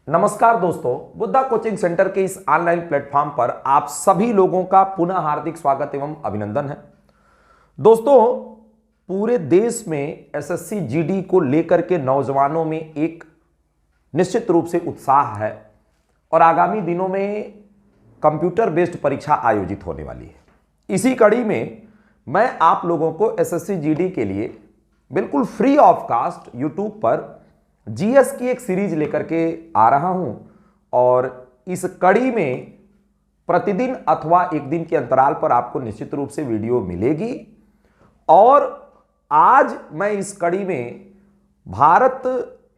नमस्कार दोस्तों, Buddha coaching centre के इस ऑनलाइन प्लेटफॉर्म पर आप सभी लोगों का पुनः हार्दिक स्वागत एवं अभिनंदन है। दोस्तों, पूरे देश में एसएससी जीडी को लेकर के नौजवानों में एक निश्चित रूप से उत्साह है और आगामी दिनों में कंप्यूटर बेस्ड परीक्षा आयोजित होने वाली है। इसी कड़ी में मैं आप लोगों को एसएससी जीडी के लिए बिल्कुल फ्री ऑफ कास्ट यूट्यूब पर जीएस की एक सीरीज लेकर के आ रहा हूं और इस कड़ी में प्रतिदिन अथवा एक दिन के अंतराल पर आपको निश्चित रूप से वीडियो मिलेगी। और आज मैं इस कड़ी में भारत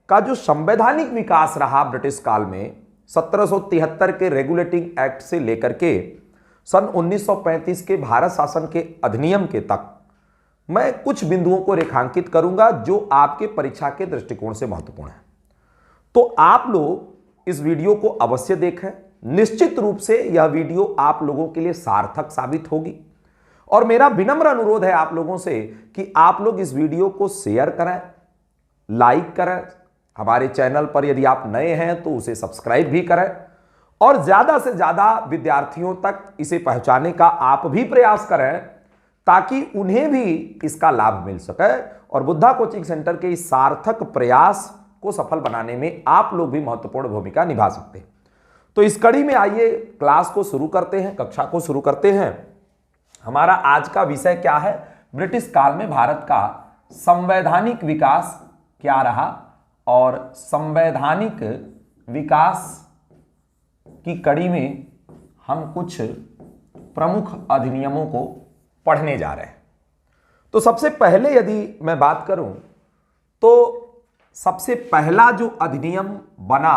का जो संवैधानिक विकास रहा ब्रिटिश काल में 1773 के रेगुलेटिंग एक्ट से लेकर के सन 1935 के भारत शासन के अधिनियम के तक मैं कुछ बिंदुओं को रेखांकित करूंगा जो आपके परीक्षा के दृष्टिकोण से महत्वपूर्ण है। तो आप लोग इस वीडियो को अवश्य देखें। निश्चित रूप से यह वीडियो आप लोगों के लिए सार्थक साबित होगी और मेरा विनम्र अनुरोध है आप लोगों से कि आप लोग इस वीडियो को शेयर करें, लाइक करें। हमारे चैनल पर यदि आप नए हैं तो उसे सब्सक्राइब भी करें और ज्यादा से ज्यादा विद्यार्थियों तक इसे पहुंचाने का आप भी प्रयास करें ताकि उन्हें भी इसका लाभ मिल सके और बुद्धा कोचिंग सेंटर के इस सार्थक प्रयास को सफल बनाने में आप लोग भी महत्वपूर्ण भूमिका निभा सकते हैं। तो इस कड़ी में आइए क्लास को शुरू करते हैं, कक्षा को शुरू करते हैं। हमारा आज का विषय क्या है? ब्रिटिश काल में भारत का संवैधानिक विकास क्या रहा और संवैधानिक विकास की कड़ी में हम कुछ प्रमुख अधिनियमों को पढ़ने जा रहे हैं। तो सबसे पहले यदि मैं बात करूं तो सबसे पहला जो अधिनियम बना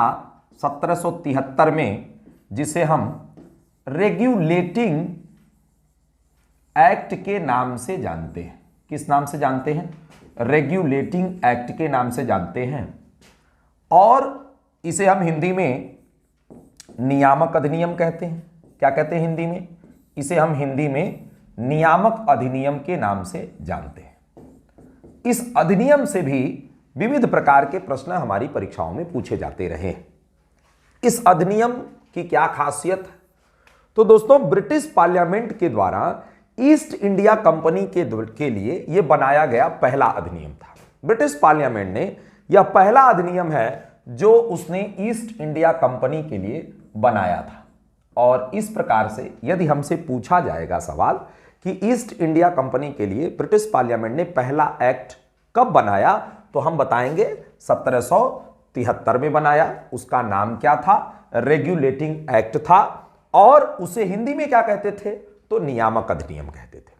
1773 में, जिसे हम रेगुलेटिंग एक्ट के नाम से जानते हैं। किस नाम से जानते हैं? रेगुलेटिंग एक्ट के नाम से जानते हैं और इसे हम हिंदी में नियामक अधिनियम कहते हैं। क्या कहते हैं हिंदी में? इसे हम हिंदी में नियामक अधिनियम के नाम से जानते हैं। इस अधिनियम से भी विविध प्रकार के प्रश्न हमारी परीक्षाओं में पूछे जाते रहे। इस अधिनियम की क्या खासियत है? तो दोस्तों, ब्रिटिश पार्लियामेंट के द्वारा ईस्ट इंडिया कंपनी के लिए यह बनाया गया पहला अधिनियम था। ब्रिटिश पार्लियामेंट ने यह पहला अधिनियम है जो उसने ईस्ट इंडिया कंपनी के लिए बनाया था। और इस प्रकार से यदि हमसे पूछा जाएगा सवाल कि ईस्ट इंडिया कंपनी के लिए ब्रिटिश पार्लियामेंट ने पहला एक्ट कब बनाया, तो हम बताएंगे 1773 में बनाया। उसका नाम क्या था? रेगुलेटिंग एक्ट था और उसे हिंदी में क्या कहते थे? तो नियामक अधिनियम कहते थे।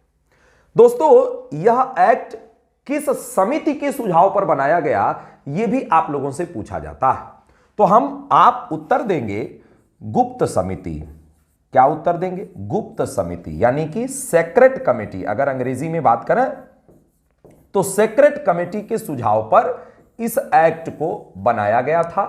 दोस्तों, यह एक्ट किस समिति के सुझाव पर बनाया गया, यह भी आप लोगों से पूछा जाता है। तो आप उत्तर देंगे गुप्त समिति। क्या उत्तर देंगे? गुप्त समिति, यानी कि सेक्रेट कमेटी। अगर अंग्रेजी में बात करें तो सेक्रेट कमेटी के सुझाव पर इस एक्ट को बनाया गया था।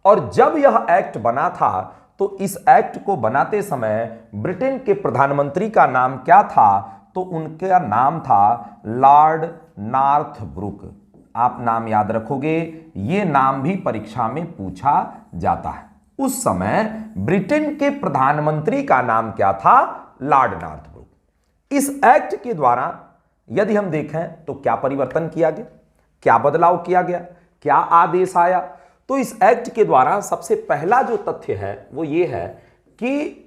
और जब यह एक्ट बना था तो इस एक्ट को बनाते समय ब्रिटेन के प्रधानमंत्री का नाम क्या था? तो उनका नाम था लॉर्ड नॉर्थब्रुक। आप नाम याद रखोगे, यह नाम भी परीक्षा में पूछा जाता है। उस समय ब्रिटेन के प्रधानमंत्री का नाम क्या था? Lord Northbrook. इस एक्ट के द्वारा यदि हम देखें तो क्या परिवर्तन किया गया, क्या बदलाव किया गया, क्या आदेश आया? तो इस एक्ट के द्वारा सबसे पहला जो तथ्य है वो ये है कि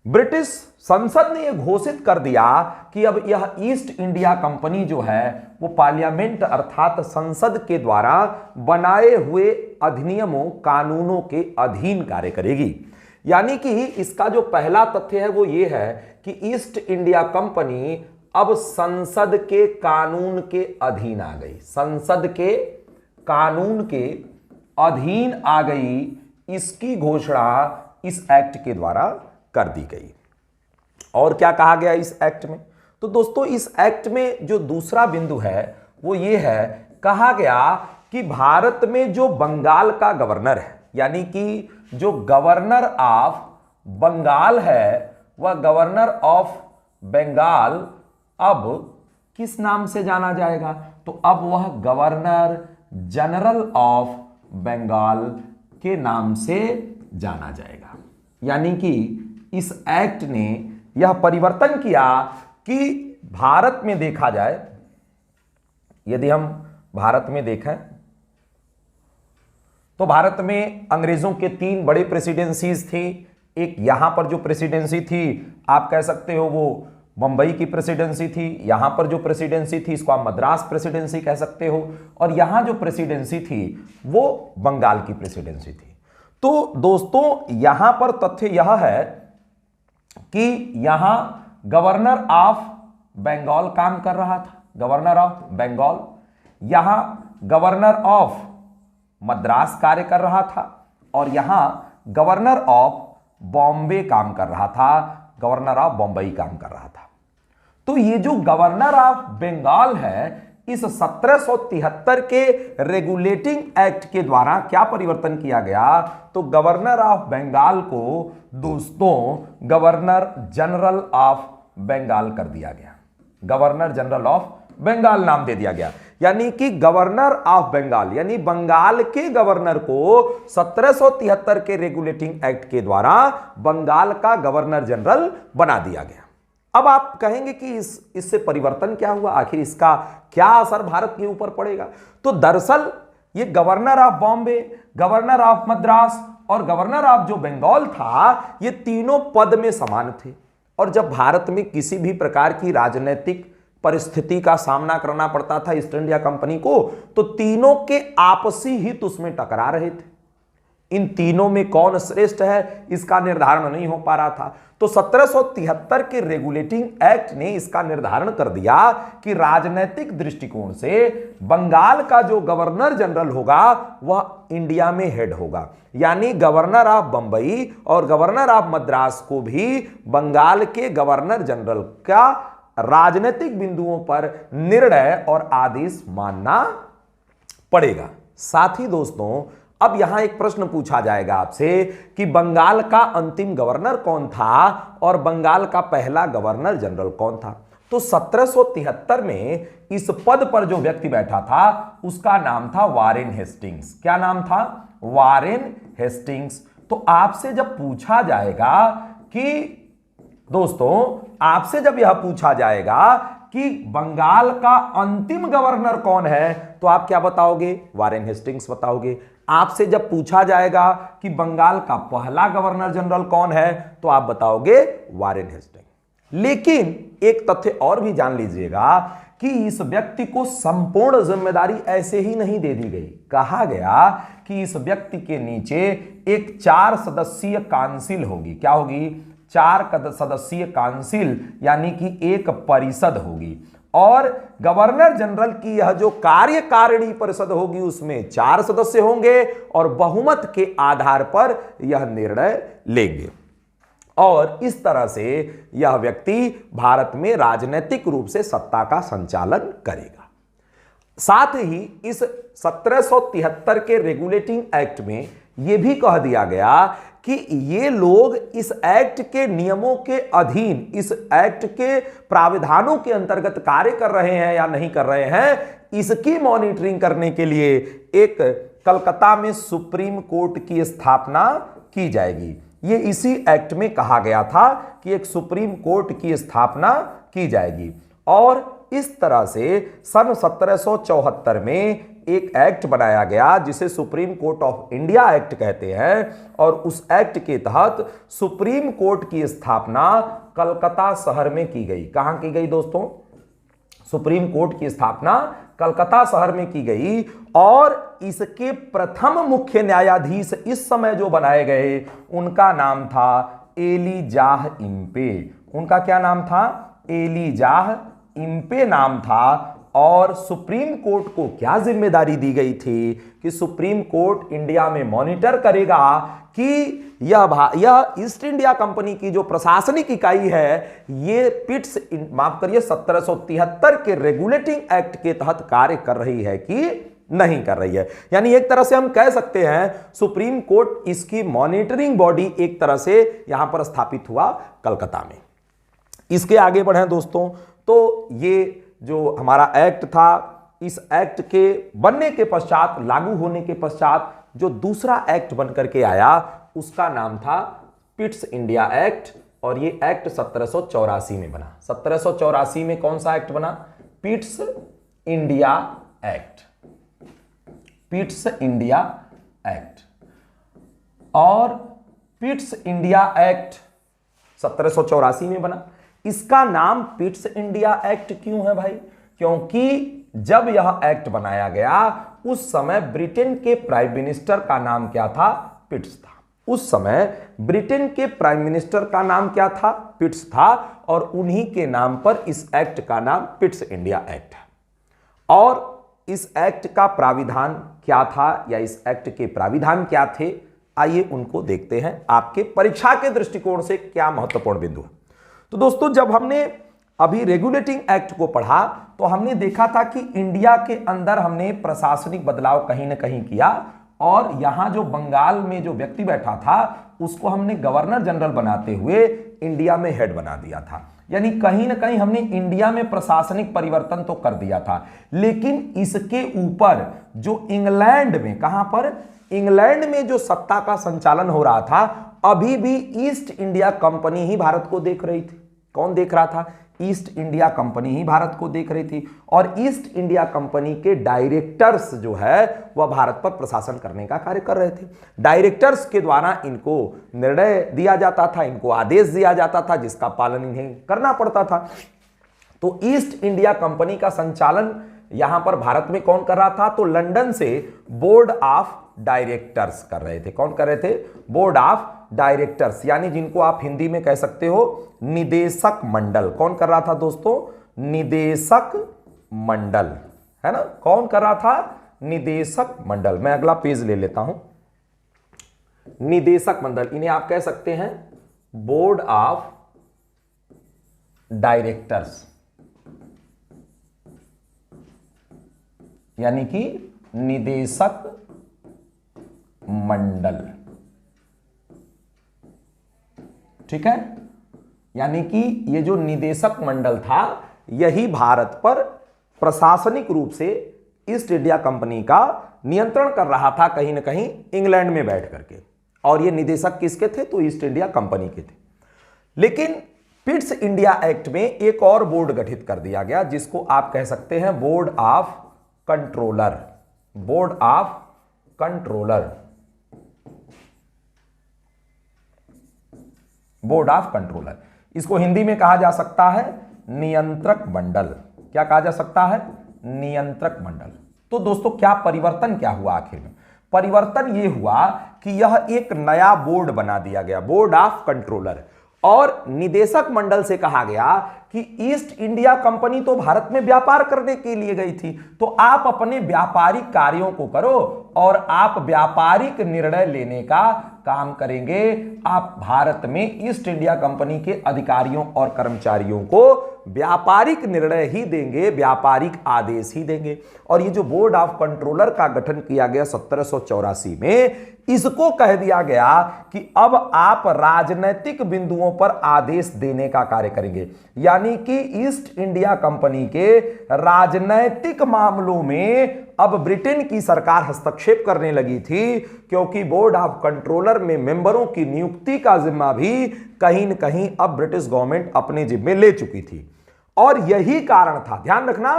ब्रिटिश संसद ने यह घोषित कर दिया कि अब यह ईस्ट इंडिया कंपनी जो है वो पार्लियामेंट अर्थात संसद के द्वारा बनाए हुए अधिनियमों, कानूनों के अधीन कार्य करेगी। यानी कि इसका जो पहला तथ्य है वो ये है कि ईस्ट इंडिया कंपनी अब संसद के कानून के अधीन आ गई। संसद के कानून के अधीन आ गई, इसकी घोषणा इस एक्ट के द्वारा कर दी गई। और क्या कहा गया इस एक्ट में? तो दोस्तों, इस एक्ट में जो दूसरा बिंदु है वो ये है, कहा गया कि भारत में जो बंगाल का गवर्नर है, यानी कि जो गवर्नर ऑफ बंगाल है, वह गवर्नर ऑफ बंगाल अब किस नाम से जाना जाएगा? तो अब वह गवर्नर जनरल ऑफ बंगाल के नाम से जाना जाएगा। यानी कि इस एक्ट ने यह परिवर्तन किया कि भारत में देखा जाए, यदि हम भारत में देखें तो भारत में अंग्रेजों के 3 बड़े प्रेसिडेंसीज थी। एक यहां पर जो प्रेसिडेंसी थी आप कह सकते हो वो बंबई की प्रेसिडेंसी थी, यहां पर जो प्रेसिडेंसी थी इसको आप मद्रास प्रेसिडेंसी कह सकते हो, और यहां जो प्रेसिडेंसी थी वो बंगाल की प्रेसिडेंसी थी। तो दोस्तों यहां पर तथ्य यह है कि यहां गवर्नर ऑफ बंगाल काम कर रहा था, गवर्नर ऑफ बंगाल, यहां गवर्नर ऑफ मद्रास कार्य कर रहा था, और यहां गवर्नर ऑफ बॉम्बे काम कर रहा था, गवर्नर ऑफ बंबई काम कर रहा था। तो ये जो गवर्नर ऑफ बंगाल है, इस 1773 के रेगुलेटिंग एक्ट के द्वारा क्या परिवर्तन किया गया, तो गवर्नर ऑफ बंगाल को दोस्तों गवर्नर जनरल ऑफ बंगाल कर दिया गया, गवर्नर जनरल ऑफ बंगाल नाम दे दिया गया। यानी कि गवर्नर ऑफ बंगाल यानी बंगाल के गवर्नर को 1773 के रेगुलेटिंग एक्ट के द्वारा बंगाल का गवर्नर जनरल बना दिया गया। अब आप कहेंगे कि इससे परिवर्तन क्या हुआ, आखिर इसका क्या असर भारत के ऊपर पड़ेगा। तो दरअसल ये governor of Bombay, governor of Madras और गवर्नर ऑफ जो बंगाल था, ये तीनों पद में समान थे, और जब भारत में किसी भी प्रकार की राजनीतिक परिस्थिति का सामना करना पड़ता था ईस्ट इंडिया कंपनी को, तो तीनों के आपसी हित उसमें टकरा रहे थे। इन तीनों में कौन श्रेष्ठ है इसका निर्धारण नहीं हो पा रहा था। तो 1773 के रेगुलेटिंग एक्ट ने इसका निर्धारण कर दिया कि राजनीतिक दृष्टिकोण से बंगाल का जो गवर्नर जनरल होगा वह इंडिया में हेड होगा, यानी गवर्नर ऑफ बंबई और गवर्नर ऑफ मद्रास को भी बंगाल के गवर्नर जनरल का राजनीतिक बिंदुओं पर निर्णय और आदेश मानना पड़ेगा। साथ ही दोस्तों अब यहां एक प्रश्न पूछा जाएगा आपसे कि बंगाल का अंतिम गवर्नर कौन था और बंगाल का पहला गवर्नर जनरल कौन था। तो 1773 में इस पद पर जो व्यक्ति बैठा था उसका नाम था वारेन हेस्टिंग्स। क्या नाम था? Warren Hastings. तो आपसे जब पूछा जाएगा कि दोस्तों आपसे जब यह पूछा जाएगा कि बंगाल का अंतिम गवर्नर कौन है, तो आप क्या बताओगे? वारेन हेस्टिंग्स बताओगे। आपसे जब पूछा जाएगा कि बंगाल का पहला गवर्नर जनरल कौन है, तो आप बताओगे वारेन हेस्टिंग्स। लेकिन एक तथ्य और भी जान लीजिएगा कि इस व्यक्ति को संपूर्ण जिम्मेदारी ऐसे ही नहीं दे दी गई। कहा गया कि इस व्यक्ति के नीचे एक 4 सदस्यीय काउंसिल होगी। क्या होगी? 4 सदस्यीय काउंसिल, यानी कि एक परिषद होगी, और गवर्नर जनरल की यह जो कार्यकारिणी परिषद होगी उसमें 4 सदस्य होंगे और बहुमत के आधार पर यह निर्णय लेंगे, और इस तरह से यह व्यक्ति भारत में राजनीतिक रूप से सत्ता का संचालन करेगा। साथ ही इस 1773 के रेगुलेटिंग एक्ट में यह भी कह दिया गया कि ये लोग इस एक्ट के नियमों के अधीन, इस एक्ट के प्राविधानों के अंतर्गत कार्य कर रहे हैं या नहीं कर रहे हैं, इसकी मॉनिटरिंग करने के लिए एक कलकत्ता में सुप्रीम कोर्ट की स्थापना की जाएगी। ये इसी एक्ट में कहा गया था कि एक सुप्रीम कोर्ट की स्थापना की जाएगी, और इस तरह से सन 1774 में एक एक्ट बनाया गया जिसे supreme court of India act कहते हैं, और उस एक्ट के तहत सुप्रीम कोर्ट की स्थापना कलकत्ता शहर में की गई। कहां की गई दोस्तों? सुप्रीम कोर्ट की स्थापना कलकत्ता शहर में की गई, और इसके प्रथम मुख्य न्यायाधीश इस समय जो बनाए गए उनका नाम था एलिजाह इम्पे। उनका क्या नाम था? एलिजाह इम्पे नाम था। और सुप्रीम कोर्ट को क्या जिम्मेदारी दी गई थी कि सुप्रीम कोर्ट इंडिया में मॉनिटर करेगा कि यह ईस्ट इंडिया कंपनी की जो प्रशासनिक इकाई है ये पिट्स, माफ करिए, 1773 के रेगुलेटिंग एक्ट के तहत कार्य कर रही है कि नहीं कर रही है। यानी एक तरह से हम कह सकते हैं सुप्रीम कोर्ट इसकी मॉनिटरिंग बॉडी एक तरह से यहां पर स्थापित हुआ कलकत्ता में। इसके आगे बढ़े दोस्तों, तो ये जो हमारा एक्ट था, इस एक्ट के बनने के पश्चात, लागू होने के पश्चात जो दूसरा एक्ट बनकर के आया उसका नाम था पिट्स इंडिया एक्ट, और ये एक्ट 1784 में बना। 1784 में कौन सा एक्ट बना? Pitt's India act, Pitt's India act. और पिट्स इंडिया एक्ट 1784 में बना। इसका नाम पिट्स इंडिया एक्ट क्यों है भाई? क्योंकि जब यह एक्ट बनाया गया उस समय ब्रिटेन के प्राइम मिनिस्टर का नाम क्या था? पिट्स था। उस समय ब्रिटेन के प्राइम मिनिस्टर का नाम क्या था? पिट्स था, और उन्हीं के नाम पर इस एक्ट का नाम पिट्स इंडिया एक्ट है। और इस एक्ट का प्राविधान क्या था, या इस एक्ट के प्राविधान क्या थे, आइए उनको देखते हैं। आपके परीक्षा के दृष्टिकोण से क्या महत्वपूर्ण बिंदु है। तो दोस्तों, जब हमने अभी रेगुलेटिंग एक्ट को पढ़ा तो हमने देखा था कि इंडिया के अंदर हमने प्रशासनिक बदलाव कहीं ना कहीं किया, और यहां जो बंगाल में जो व्यक्ति बैठा था उसको हमने गवर्नर जनरल बनाते हुए इंडिया में हेड बना दिया था। यानी कहीं ना कहीं हमने इंडिया में प्रशासनिक परिवर्तन तो कर दिया था, लेकिन इसके ऊपर जो इंग्लैंड में, कहां पर? इंग्लैंड में जो सत्ता का संचालन हो रहा था, अभी भी ईस्ट इंडिया कंपनी ही भारत को देख रही थी। कौन देख रहा था? ईस्ट इंडिया कंपनी ही भारत को देख रही थी, और ईस्ट इंडिया कंपनी के डायरेक्टर्स जो है वह भारत पर प्रशासन करने का कार्य कर रहे थे। डायरेक्टर्स के द्वारा इनको निर्णय दिया जाता था, इनको आदेश दिया जाता था, जिसका पालन इन्हें करना पड़ता था। तो ईस्ट इंडिया कंपनी का संचालन यहां पर भारत में कौन कर रहा था? तो लंदन से बोर्ड ऑफ डायरेक्टर्स कर रहे थे। कौन कर रहे थे? बोर्ड ऑफ डायरेक्टर्स, यानी जिनको आप हिंदी में कह सकते हो निदेशक मंडल। कौन कर रहा था दोस्तों? निदेशक मंडल, है ना? कौन कर रहा था? निदेशक मंडल। मैं अगला पेज ले लेता हूं। निदेशक मंडल, इन्हें आप कह सकते हैं बोर्ड ऑफ डायरेक्टर्स, यानी कि निदेशक मंडल। ठीक है? यानी कि ये जो निदेशक मंडल था यही भारत पर प्रशासनिक रूप से ईस्ट इंडिया कंपनी का नियंत्रण कर रहा था, कहीं ना कहीं इंग्लैंड में बैठ करके। और ये निदेशक किसके थे? तो ईस्ट इंडिया कंपनी के थे। लेकिन पिट्स इंडिया एक्ट में एक और बोर्ड गठित कर दिया गया, जिसको आप कह सकते हैं board of controller. Board of controller, board of controller. इसको हिंदी में कहा जा सकता है नियंत्रक मंडल। क्या कहा जा सकता है? नियंत्रक मंडल। तो दोस्तों, क्या परिवर्तन क्या हुआ आखिर में? परिवर्तन यह हुआ कि यह एक नया बोर्ड बना दिया गया, बोर्ड ऑफ कंट्रोलर। और निदेशक मंडल से कहा गया कि ईस्ट इंडिया कंपनी तो भारत में व्यापार करने के लिए गई थी, तो आप अपने व्यापारिक कार्यों को करो, और आप व्यापारिक निर्णय लेने का काम करेंगे। आप भारत में ईस्ट इंडिया कंपनी के अधिकारियों और कर्मचारियों को व्यापारिक निर्णय ही देंगे, व्यापारिक आदेश ही देंगे। और ये जो बोर्ड ऑफ कंट्रोलर का गठन किया गया 1784 में, इसको कह दिया गया कि अब आप राजनीतिक बिंदुओं पर आदेश देने का कार्य करेंगे। यानी कि ईस्ट इंडिया कंपनी के राजनीतिक मामलों में अब ब्रिटेन की सरकार हस्तक्षेप करने लगी थी, क्योंकि बोर्ड ऑफ कंट्रोलर में मेंबरों की नियुक्ति का जिम्मा भी कहीं न कहीं अब ब्रिटिश गवर्नमेंट अपने जिम्मे ले चुकी थी। और यही कारण था, ध्यान रखना,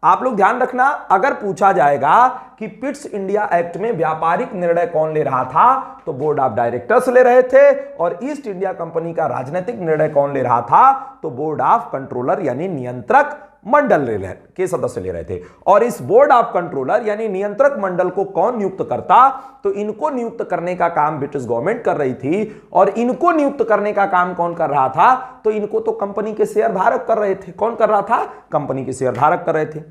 आप लोग ध्यान रखना, अगर पूछा जाएगा कि पिट्स इंडिया एक्ट में व्यापारिक निर्णय कौन ले रहा था, तो बोर्ड ऑफ डायरेक्टर्स ले रहे थे, और ईस्ट इंडिया कंपनी का राजनीतिक निर्णय कौन ले रहा था, तो बोर्ड ऑफ कंट्रोलर यानी नियंत्रक मंडल के सदस्य ले रहे थे। और इस बोर्ड ऑफ कंट्रोलर यानी नियंत्रक मंडल को कौन नियुक्त करता, तो इनको नियुक्त करने का काम ब्रिटिश गवर्नमेंट कर रही थी। और इनको नियुक्त करने का काम कौन कर रहा था, तो इनको तो कंपनी के शेयर धारक कर रहे थे। कौन कर रहा था? कंपनी के शेयर धारक कर रहे थे।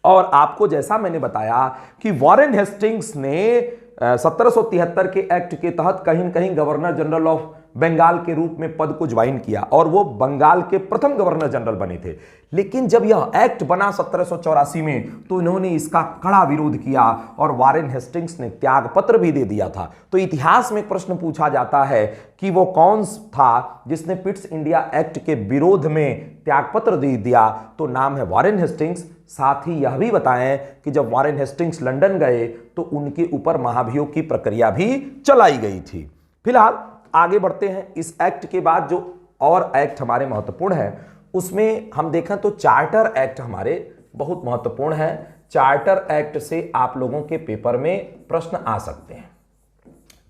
और आपको जैसा मैंने बताया कि वॉरेन हेस्टिंग्स ने 1773 के एक्ट के तहत कहीं न कहीं गवर्नर जनरल ऑफ बंगाल के रूप में पद को ज्वाइन किया, और वो बंगाल के प्रथम गवर्नर जनरल बने थे। लेकिन जब यह एक्ट बना 1784 में, तो इन्होंने इसका कड़ा विरोध किया, और वॉरेन हेस्टिंग्स ने त्याग पत्र भी दे दिया था। तो इतिहास में एक प्रश्न पूछा जाता है कि वो कौन था जिसने पिट्स इंडिया एक्ट के विरोध में त्यागपत्र दे दिया तो नाम है वॉरेन हेस्टिंग्स। साथ ही यह भी बताएं कि जब वॉरेन हेस्टिंग्स लंदन गए तो उनके ऊपर महाभियोग की प्रक्रिया भी चलाई गई थी। फिलहाल आगे बढ़ते हैं। इस एक्ट के बाद जो और एक्ट हमारे महत्वपूर्ण है उसमें हम देखें तो चार्टर एक्ट हमारे बहुत महत्वपूर्ण है। चार्टर एक्ट से आप लोगों के पेपर में प्रश्न आ सकते हैं।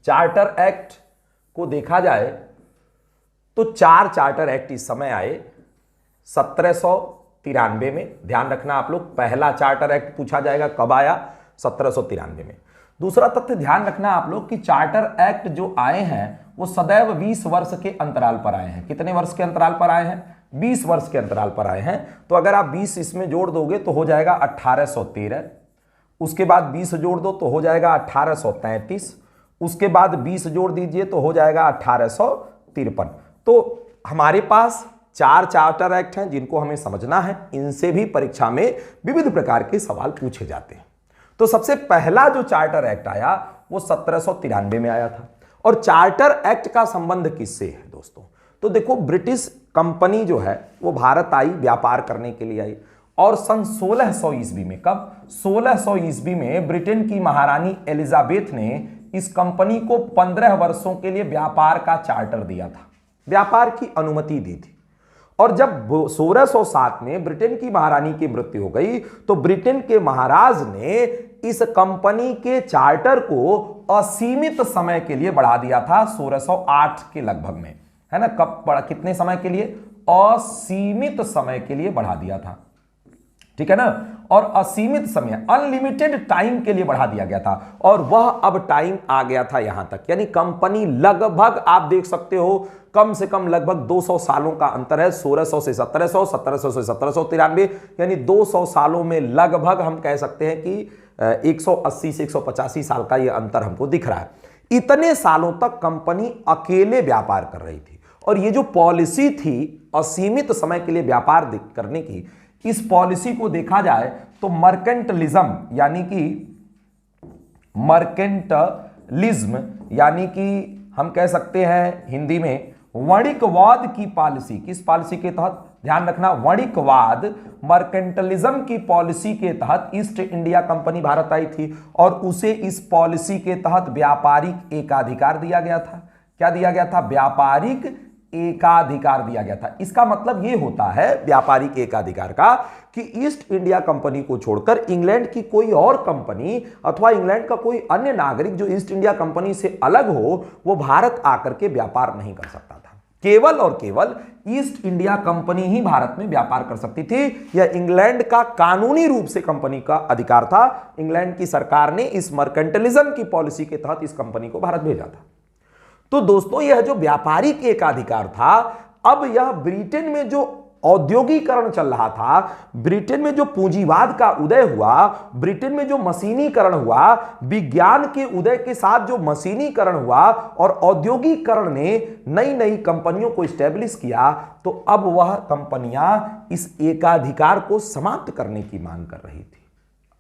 चार्टर एक्ट को देखा जाए तो 4 चार्टर एक्ट इस समय आए 1793 में। ध्यान रखना आप लोग, पहला चार्टर एक्ट पूछा जाएगा कब आया, 1793 में। दूसरा तथ्य ध्यान रखना आप लोग कि चार्टर एक्ट जो आए हैं वो सदैव 20 वर्ष के अंतराल पर आए हैं। कितने वर्ष के अंतराल पर आए हैं? 20 वर्ष के अंतराल पर आए हैं। तो अगर आप 20 इसमें जोड़ दोगे तो हो जाएगा 1813, उसके बाद 20 जोड़ दो तो हो जाएगा 1833, उसके बाद 20 जोड़ दीजिए तो हो जाएगा 1853। तो हमारे पास 4 चार्टर एक्ट हैं जिनको हमें समझना है। इनसे भी परीक्षा में विविध प्रकार के सवाल पूछे जाते हैं। तो सबसे पहला जो चार्टर एक्ट आया वो 1793 में आया था। और चार्टर एक्ट का संबंध किससे है दोस्तों? तो देखो, ब्रिटिश कंपनी जो है वो भारत आई, व्यापार करने के लिए आई। और सन 1600 ईस्वी में, कब? 1600 ईस्वी में ब्रिटेन की महारानी एलिजाबेथ ने इस कंपनी को 15 वर्षों के लिए व्यापार का चार्टर दिया था, व्यापार की अनुमति दी थी। और जब 1607 में ब्रिटेन की महारानी की मृत्यु हो गई तो ब्रिटेन के महाराज ने इस कंपनी के चार्टर को असीमित समय के लिए बढ़ा दिया था, 1608 के लगभग में, है ना। कब बढ़ा? कितने समय के लिए? असीमित समय के लिए बढ़ा दिया था, ठीक है ना। और असीमित समय, अनलिमिटेड टाइम के लिए बढ़ा दिया गया था। और वह अब टाइम आ गया था यहां तक, यानी कंपनी लगभग आप देख सकते हो कम से कम लगभग 200 सालों का अंतर है। 1600 से 1700, 1700 से 1793, यानी 200 सालों में लगभग हम कह सकते हैं कि 180 से 185 साल का यह अंतर हमको दिख रहा है। इतने सालों तक कंपनी अकेले व्यापार कर रही थी। और ये जो पॉलिसी थी असीमित समय के लिए व्यापार करने की, इस पॉलिसी को देखा जाए तो मर्केंटलिज्म यानी कि हम कह सकते हैं हिंदी में वाणिज्यवाद की पॉलिसी। किस पॉलिसी के तहत? ध्यान रखना, वाणिज्यवाद, मर्केंटलिज्म की पॉलिसी के तहत ईस्ट इंडिया कंपनी भारत आई थी। और उसे इस पॉलिसी के तहत व्यापारिक एकाधिकार दिया गया था। क्या दिया गया था? व्यापारिक एकाधिकार दिया गया था। इसका मतलब यह होता है व्यापारिक एकाधिकार का कि ईस्ट इंडिया कंपनी को छोड़कर इंग्लैंड की कोई और कंपनी अथवा इंग्लैंड का कोई अन्य नागरिक जो ईस्ट इंडिया कंपनी से अलग हो वो भारत आकर के व्यापार नहीं कर सकता था। केवल और केवल ईस्ट इंडिया कंपनी ही भारत में व्यापार कर सकती थी। यह इंग्लैंड का कानूनी रूप से कंपनी का अधिकार था। इंग्लैंड की सरकार ने इस मर्केंटलिज्म की पॉलिसी के तहत इस कंपनी को भारत भेजा था। तो दोस्तों, यह जो व्यापारिक एकाधिकार था, अब यह ब्रिटेन में जो औद्योगिकरण चल रहा था, ब्रिटेन में जो पूंजीवाद का उदय हुआ, ब्रिटेन में जो मशीनीकरण हुआ, विज्ञान के उदय के साथ जो मशीनीकरण हुआ और औद्योगिकरण ने नई नई कंपनियों को स्टैब्लिश किया, तो अब वह कंपनियां इस एकाधिकार को समाप्त करने की मांग कर रही थी।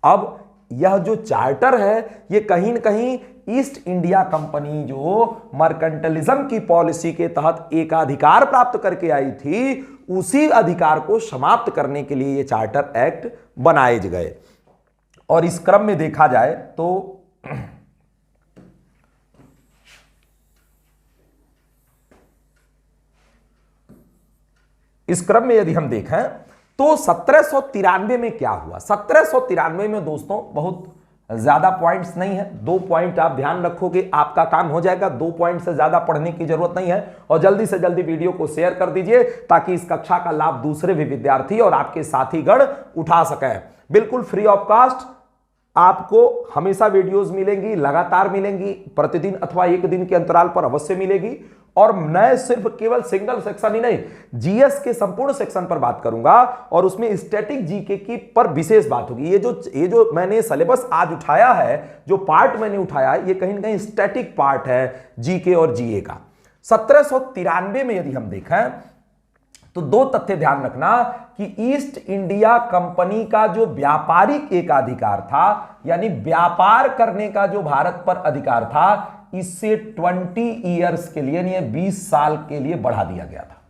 अब यह जो चार्टर है ये कहीं न कहीं ईस्ट इंडिया कंपनी जो मर्केंटलिज्म की पॉलिसी के तहत एकाधिकार प्राप्त करके आई थी, उसी अधिकार को समाप्त करने के लिए ये चार्टर एक्ट बनाए गए। और इस क्रम में देखा जाए तो इस क्रम में यदि हम देखें तो 1793 में क्या हुआ? 1793 में दोस्तों बहुत ज्यादा पॉइंट्स नहीं है, 2 पॉइंट आप ध्यान रखोगे आपका काम हो जाएगा। 2 पॉइंट से ज्यादा पढ़ने की जरूरत नहीं है। और जल्दी से जल्दी वीडियो को शेयर कर दीजिए ताकि इस कक्षा का लाभ दूसरे भी विद्यार्थी और आपके साथीगण उठा सकें। बिल्कुल फ्री ऑफ कास्ट आपको हमेशा वीडियोस मिलेंगी, लगातार मिलेंगी, प्रतिदिन अथवा 1 दिन के अंतराल पर अवश्य मिलेगी। और मैं सिर्फ केवल सिंगल सेक्शन ही नहीं, जीएस के संपूर्ण सेक्शन पर बात करूंगा और उसमें स्टैटिक जीके की पर विशेष बात होगी। ये जो मैंने सिलेबस आज उठाया है, जो पार्ट मैंने उठाया है, ये कहीं ना कहीं स्टैटिक पार्ट है जीके और जीए का। 1793 में यदि हम देखें तो 2 तथ्य ध्यान रखना कि ईस्ट इंडिया कंपनी का जो व्यापारिक एकाधिकार था, यानी व्यापार करने का जो भारत पर अधिकार था, इससे 20 ईयर्स के लिए, यानी 20 साल के लिए बढ़ा दिया गया था।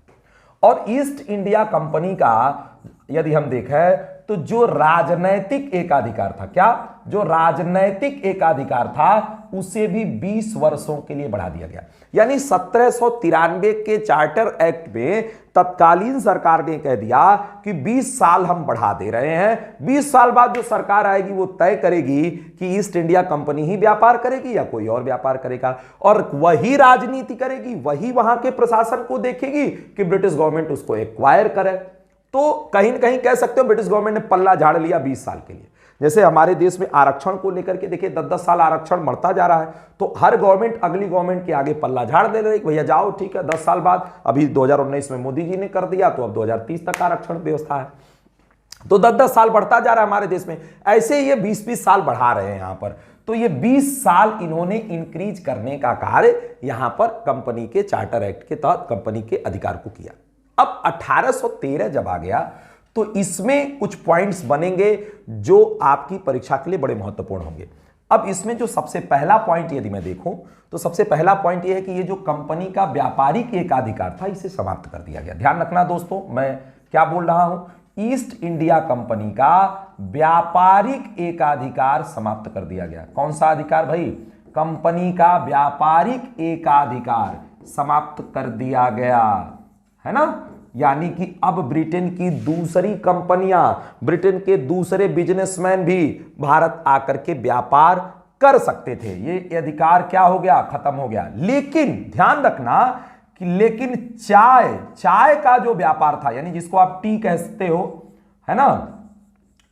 और ईस्ट इंडिया कंपनी का यदि हम देखें तो जो राजनैतिक एकाधिकार था, क्या जो राजनैतिक एकाधिकार था उसे भी 20 वर्षों के लिए बढ़ा दिया गया। यानी 1793 के चार्टर एक्ट में तत्कालीन सरकार ने कह दिया कि 20 साल हम बढ़ा दे रहे हैं। 20 साल बाद जो सरकार आएगी वो तय करेगी कि ईस्ट इंडिया कंपनी ही व्यापार करेगी या कोई और व्यापार करेगा, और वही राजनीति करेगी, वही वहां के प्रशासन को देखेगी कि ब्रिटिश गवर्नमेंट उसको एक्वायर करे। तो कहीं ना कहीं कह सकते हो ब्रिटिश गवर्नमेंट ने पल्ला झाड़ लिया 20 साल के लिए। जैसे हमारे देश में आरक्षण को लेकर के देखिए 10-10 साल आरक्षण बढ़ता जा रहा है, तो हर गवर्नमेंट अगली गवर्नमेंट के आगे पल्ला झाड़ दे रही, भैया जाओ ठीक है 10 साल बाद, अभी 2019 में मोदी जी ने कर दिया तो अब 2030 तक आरक्षण व्यवस्था है। तो 10-10 साल बढ़ता जा रहा है हमारे देश में, ऐसे ये 20-20 साल बढ़ा रहे हैं यहां पर। तो ये 20 साल इन्होंने इंक्रीज करने का कार्य यहां पर कंपनी के चार्टर एक्ट के तहत कंपनी के अधिकार को किया। अब 1813 जब आ गया तो इसमें कुछ पॉइंट्स बनेंगे जो आपकी परीक्षा के लिए बड़े महत्वपूर्ण होंगे। अब इसमें जो सबसे पहला पॉइंट यदि मैं देखूं तो सबसे पहला पॉइंट यह है कि ये जो कंपनी का व्यापारिक एकाधिकार था इसे समाप्त कर दिया गया। ध्यान रखना दोस्तों, मैं क्या बोल रहा हूं, ईस्ट इंडिया कंपनी का व्यापारिक एकाधिकार समाप्त कर दिया गया। कौन सा अधिकार भाई? कंपनी का व्यापारिक एकाधिकार समाप्त कर दिया गया, है ना। यानी कि अब ब्रिटेन की दूसरी कंपनियां, ब्रिटेन के दूसरे बिजनेसमैन भी भारत आकर के व्यापार कर सकते थे। ये अधिकार क्या हो गया? खत्म हो गया। लेकिन ध्यान रखना कि लेकिन चाय का जो व्यापार था, यानी जिसको आप टी कहते हो, है ना,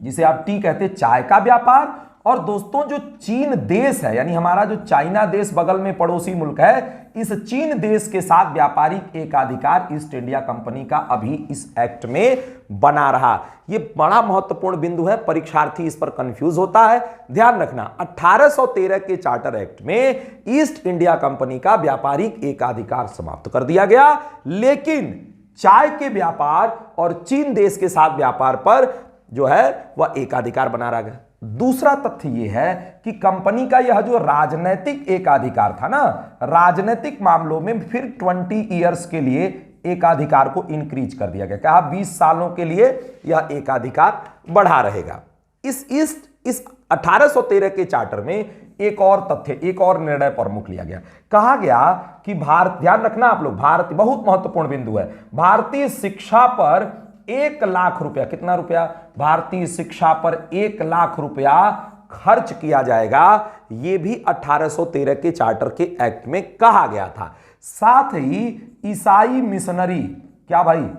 जिसे आप टी कहते, चाय का व्यापार, और दोस्तों जो चीन देश है, यानी हमारा जो चाइना देश बगल में पड़ोसी मुल्क है, इस चीन देश के साथ व्यापारिक एकाधिकार ईस्ट इंडिया कंपनी का अभी इस एक्ट में बना रहा। यह बड़ा महत्वपूर्ण बिंदु है, परीक्षार्थी इस पर कंफ्यूज होता है। ध्यान रखना 1813 के चार्टर एक्ट में ईस्ट इंडिया कंपनी का व्यापारिक एकाधिकार समाप्त कर दिया गया, लेकिन चाय के व्यापार और चीन देश के साथ व्यापार पर जो है वह एकाधिकार बना रहा गया। दूसरा तथ्य यह है कि कंपनी का यह जो राजनीतिक एकाधिकार था ना, राजनीतिक मामलों में फिर 20 ईयर्स के लिए एकाधिकार को इंक्रीज कर दिया गया। कहा 20 सालों के लिए यह एकाधिकार बढ़ा रहेगा। इस 1813 के चार्टर में एक और तथ्य, एक और निर्णय प्रमुख लिया गया। कहा गया कि भारत, ध्यान रखना आप लोग, भारत बहुत महत्वपूर्ण बिंदु है, भारतीय शिक्षा पर 1 लाख रुपया, कितना रुपया? भारतीय शिक्षा पर 1 लाख रुपया खर्च किया जाएगा। यह भी 1813 के चार्टर के एक्ट में कहा गया था। साथ ही ईसाई मिशनरी, क्या भाई?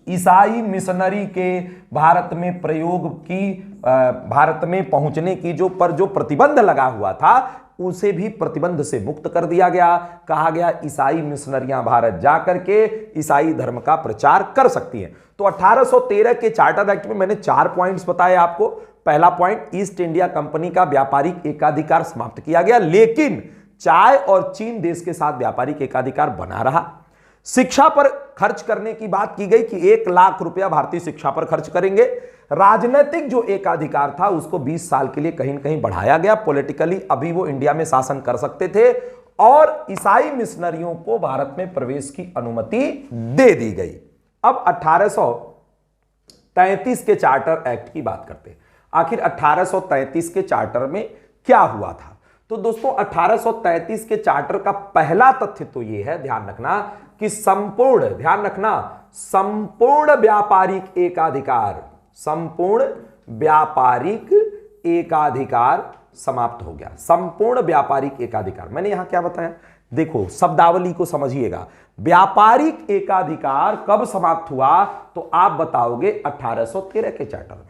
ईसाई मिशनरी के भारत में प्रयोग की, भारत में पहुंचने की जो प्रतिबंध लगा हुआ था उसे भी प्रतिबंध से मुक्त कर दिया गया। कहा गया ईसाई मिशनरियां भारत जाकर के ईसाई धर्म का प्रचार कर सकती हैं। तो 1813 के चार्टर एक्ट में मैंने 4 पॉइंट्स बताए आपको। पहला पॉइंट, ईस्ट इंडिया कंपनी का व्यापारिक एकाधिकार समाप्त किया गया, लेकिन चाय और चीन देश के साथ व्यापारिक एकाधिकार बना रहा। शिक्षा पर खर्च करने की बात की गई कि 1 लाख रुपया भारतीय शिक्षा पर खर्च करेंगे। राजनीतिक जो एकाधिकार था उसको 20 साल के लिए कहीं न कहीं बढ़ाया गया। पॉलिटिकली अभी वो इंडिया में शासन कर सकते थे, और ईसाई मिशनरियों को भारत में प्रवेश की अनुमति दे दी गई। अब 1833 के चार्टर एक्ट की बात करते हैं। आखिर 1833 के चार्टर में क्या हुआ था? तो दोस्तों 1833 के चार्टर का पहला तथ्य तो यह है, ध्यान रखना, कि संपूर्ण व्यापारिक एकाधिकार, संपूर्ण व्यापारिक एकाधिकार समाप्त हो गया। संपूर्ण व्यापारिक एकाधिकार, मैंने यहां क्या बताया? देखो शब्दावली को समझिएगा। व्यापारिक एकाधिकार कब समाप्त हुआ? तो आप बताओगे 1813 के चार्टर में।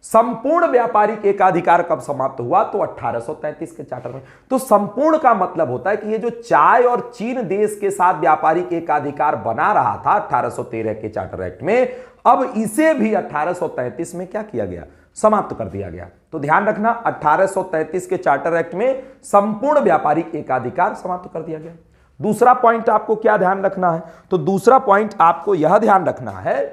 संपूर्ण व्यापारिक एकाधिकार कब समाप्त हुआ? तो 1833 के चार्टर में। तो संपूर्ण का मतलब होता है कि ये जो चाय और चीन देश के साथ व्यापारिक एकाधिकार बना रहा था 1813 के चार्टर एक्ट में, अब इसे भी 1833 में क्या किया गया? समाप्त कर दिया गया। तो ध्यान रखना 1833 के चार्टर एक्ट में संपूर्ण व्यापारिक एकाधिकार समाप्त कर दिया गया। दूसरा पॉइंट आपको क्या ध्यान रखना है? तो दूसरा पॉइंट आपको यह ध्यान रखना है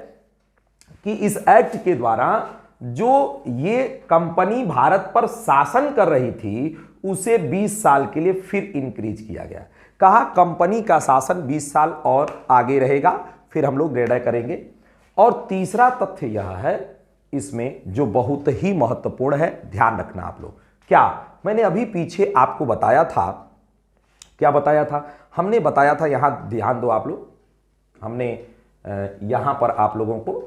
कि इस एक्ट के द्वारा जो ये कंपनी भारत पर शासन कर रही थी उसे 20 साल के लिए फिर इंक्रीज किया गया। कहा कंपनी का शासन 20 साल और आगे रहेगा, फिर हम लोग निर्णय करेंगे। और तीसरा तथ्य यह है इसमें जो बहुत ही महत्वपूर्ण है, ध्यान रखना आप लोग। क्या मैंने अभी पीछे आपको बताया था, क्या बताया था? हमने बताया था, यहां ध्यान दो आप लोग, हमने यहां पर आप लोगों को